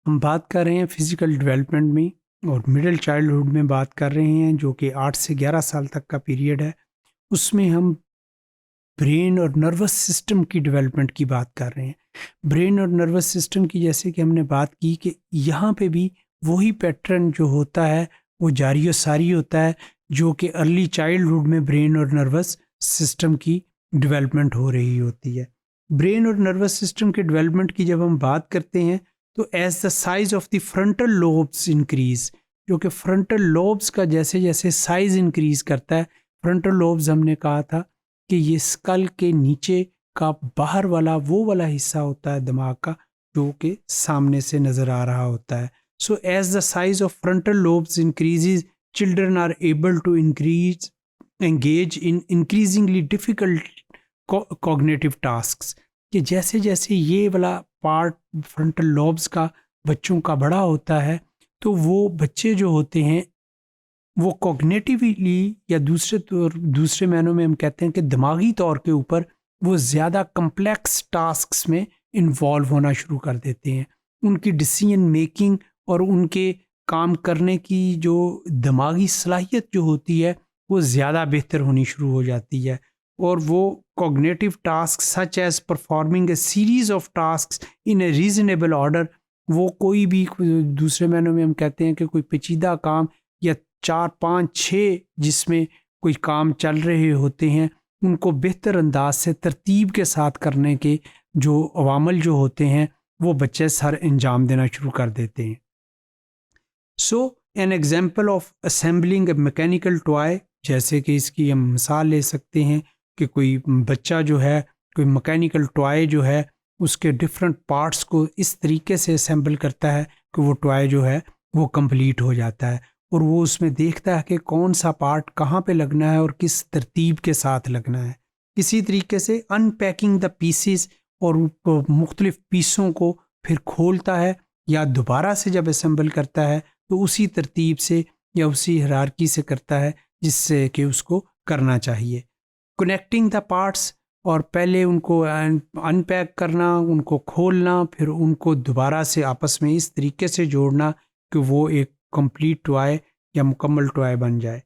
हम बात कर रहे हैं फिज़िकल डेवलपमेंट में और मिडिल चाइल्डहुड में बात कर रहे हैं, जो कि 8 से 11 साल तक का पीरियड है। उसमें हम ब्रेन और नर्वस सिस्टम की डेवलपमेंट की बात कर रहे हैं। ब्रेन और नर्वस सिस्टम की जैसे कि हमने बात की कि यहाँ पे भी वही पैटर्न जो होता है वो जारी और सारी होता है, जो कि अर्ली चाइल्डहुड में ब्रेन और नर्वस सिस्टम की डेवलपमेंट हो रही होती है। ब्रेन और नर्वस सिस्टम के डेवलपमेंट की जब हम बात करते हैं तो as the size of the frontal lobes increase, जो कि फ्रंटल लोब्स का जैसे जैसे साइज इंक्रीज करता है, फ्रंटल लोब्स हमने कहा था कि ये स्कल के नीचे का बाहर वाला वो वाला हिस्सा होता है दिमाग का, जो कि सामने से नज़र आ रहा होता है। So as the size of frontal lobes increases, children are able to engage in increasingly difficult cognitive tasks। कि जैसे जैसे ये वाला पार्ट फ्रंटल लॉब्स का बच्चों का बड़ा होता है, तो वो बच्चे जो होते हैं वो कॉग्निटिवली या दूसरे मायनों में हम कहते हैं कि दिमागी तौर के ऊपर वो ज़्यादा कम्प्लेक्स टास्क्स में इन्वॉल्व होना शुरू कर देते हैं। उनकी डिसीजन मेकिंग और उनके काम करने की जो दिमागी सलाहियत जो होती है वो ज़्यादा बेहतर होनी शुरू हो जाती है, और वो cognitive task such as performing a series of task in a reasonable order, वो कोई भी दूसरे मायनों में हम कहते हैं कि कोई पेचीदा काम या 4 5 6 जिसमें कोई काम चल रहे होते हैं उनको बेहतर अंदाज से तरतीब के साथ करने के जो अवामल जो होते हैं वो बच्चे सर अंजाम देना शुरू कर देते हैं। So an example of assembling a mechanical toy, जैसे कि इसकी हम मिसाल ले सकते हैं कि कोई बच्चा जो है कोई मैकेनिकल टॉय जो है उसके डिफरेंट पार्ट्स को इस तरीके से असेंबल करता है कि वो टॉय जो है वो कंप्लीट हो जाता है, और वो उसमें देखता है कि कौन सा पार्ट कहाँ पे लगना है और किस तरतीब के साथ लगना है। इसी तरीके से अनपैकिंग द पीसेस, और मुख्तलिफ पीसों को फिर खोलता है या दोबारा से जब असेंबल करता है तो उसी तरतीब से या उसी हायरार्की से करता है जिससे कि उसको करना चाहिए। कनेक्टिंग द पार्ट्स, और पहले उनको अनपैक करना, उनको खोलना, फिर उनको दोबारा से आपस में इस तरीके से जोड़ना कि वो एक कंप्लीट टॉय या मुकम्मल टॉय बन जाए।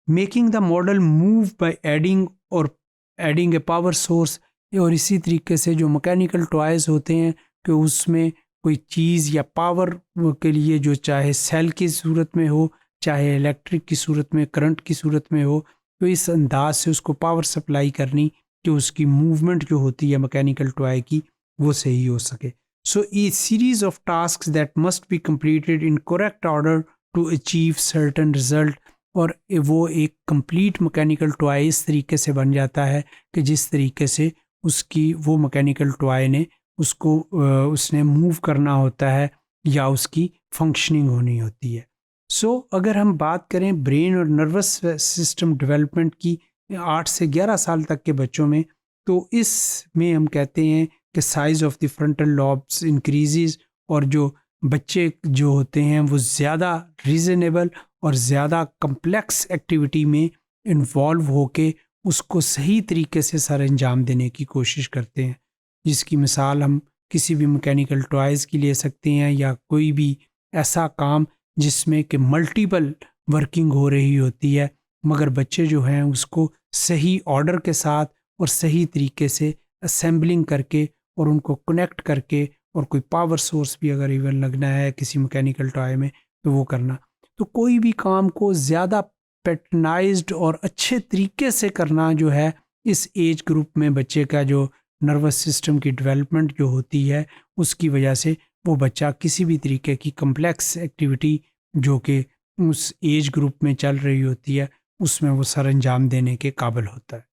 Making the model move by adding A power source, और इसी तरीके से जो मैकेनिकल टॉयज़ होते हैं कि उसमें कोई चीज़ या पावर के लिए जो चाहे सेल की सूरत में हो चाहे इलेक्ट्रिक की सूरत में, करंट की सूरत में हो, तो इस अंदाज से उसको पावर सप्लाई करनी कि उसकी मूवमेंट जो होती है मैकेनिकल टॉय की वो सही हो सके। So a series of tasks that must be completed in correct order to achieve certain result, और वो एक कंप्लीट मैकेनिकल टॉय इस तरीके से बन जाता है कि जिस तरीके से उसकी वो मैकेनिकल टॉय ने उसको उसने मूव करना होता है या उसकी फंक्शनिंग होनी होती है। सो अगर हम बात करें ब्रेन और नर्वस सिस्टम डेवलपमेंट की 8 से 11 साल तक के बच्चों में, तो इसमें हम कहते हैं कि size of the frontal lobes increases, और जो बच्चे जो होते हैं वो ज़्यादा रीज़नेबल और ज़्यादा कम्प्लेक्स एक्टिविटी में इन्वॉल्व होके उसको सही तरीके से सर अंजाम देने की कोशिश करते हैं, जिसकी मिसाल हम किसी भी मैकेनिकल टॉयज़ की ले सकते हैं या कोई भी ऐसा काम जिसमें कि मल्टीपल वर्किंग हो रही होती है, मगर बच्चे जो हैं उसको सही ऑर्डर के साथ और सही तरीके से असेंबलिंग करके और उनको कनेक्ट करके, और कोई पावर सोर्स भी अगर इवन लगना है किसी मैकेनिकल टॉय में तो वो करना। तो कोई भी काम को ज़्यादा पैटर्नाइज्ड और अच्छे तरीके से करना जो है इस एज ग्रुप में बच्चे का जो नर्वस सिस्टम की डेवलपमेंट जो होती है उसकी वजह से वो बच्चा किसी भी तरीके की कम्प्लेक्स एक्टिविटी जो कि उस एज ग्रुप में चल रही होती है उसमें वो सर अंजाम देने के काबिल होता है।